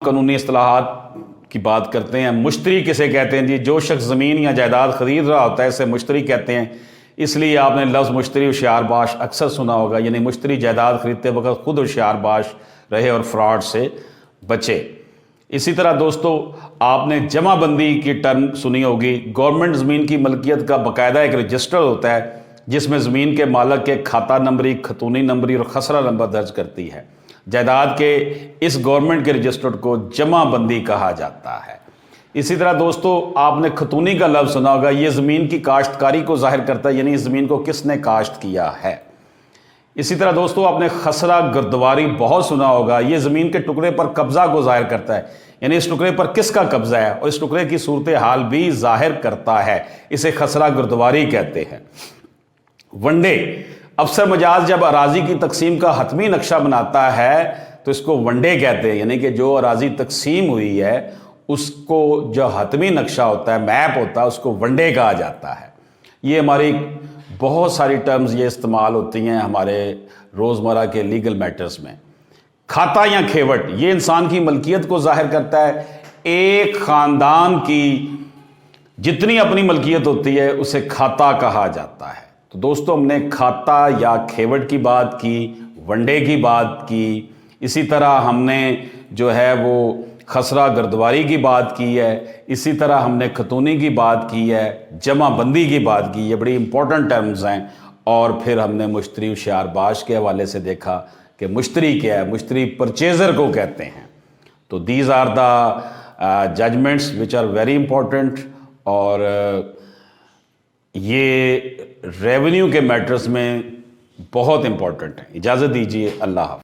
قانونی اصطلاحات کی بات کرتے ہیں۔ مشتری کسے کہتے ہیں جی؟ جو شخص زمین یا جائیداد خرید رہا ہوتا ہے اسے مشتری کہتے ہیں۔ اس لیے آپ نے لفظ مشتری ہوشیار باش اکثر سنا ہوگا، یعنی مشتری جائیداد خریدتے وقت خود ہوشیار باش رہے اور فراڈ سے بچے۔ اسی طرح دوستو آپ نے جمع بندی کی ٹرم سنی ہوگی۔ گورنمنٹ زمین کی ملکیت کا باقاعدہ ایک رجسٹر ہوتا ہے جس میں زمین کے مالک کے کھاتہ نمبری، خطونی نمبری اور خسرہ نمبر درج کرتی ہے۔ جائیداد کے اس گورنمنٹ کے رجسٹر کو جمع بندی کہا جاتا ہے۔ اسی طرح دوستو آپ نے خطونی کا لفظ سنا ہوگا، یہ زمین کی کاشتکاری کو ظاہر کرتا ہے، یعنی اس زمین کو کس نے کاشت کیا ہے۔ اسی طرح دوستو آپ نے خسرہ گردواری بہت سنا ہوگا، یہ زمین کے ٹکڑے پر قبضہ کو ظاہر کرتا ہے، یعنی اس ٹکڑے پر کس کا قبضہ ہے اور اس ٹکڑے کی صورتحال بھی ظاہر کرتا ہے، اسے خسرہ گردواری کہتے ہیں۔ ون ڈے افسر مجاز جب اراضی کی تقسیم کا حتمی نقشہ بناتا ہے تو اس کو ون ڈے کہتے ہیں، یعنی کہ جو اراضی تقسیم ہوئی ہے اس کو جو حتمی نقشہ ہوتا ہے، میپ ہوتا ہے، اس کو ون ڈے کہا جاتا ہے۔ یہ ہماری بہت ساری ٹرمز یہ استعمال ہوتی ہیں ہمارے روزمرہ کے لیگل میٹرز میں۔ کھاتا یا کھیوٹ یہ انسان کی ملکیت کو ظاہر کرتا ہے۔ ایک خاندان کی جتنی اپنی ملکیت ہوتی ہے اسے کھاتا کہا جاتا ہے۔ تو دوستو ہم نے کھاتا یا کھیوٹ کی بات کی، ون ڈے کی بات کی، اسی طرح ہم نے جو ہے وہ خسرہ گردواری کی بات کی ہے، اسی طرح ہم نے خطونی کی بات کی ہے، جمع بندی کی بات کی، یہ بڑی امپورٹنٹ ٹرمز ہیں۔ اور پھر ہم نے مشتری ہوشیار باش کے حوالے سے دیکھا کہ مشتری کیا ہے، مشتری پرچیزر کو کہتے ہیں۔ تو these are the judgments which are very important, اور یہ ریونیو کے میٹرز میں بہت امپورٹنٹ ہیں۔ اجازت دیجیے، اللہ حافظ۔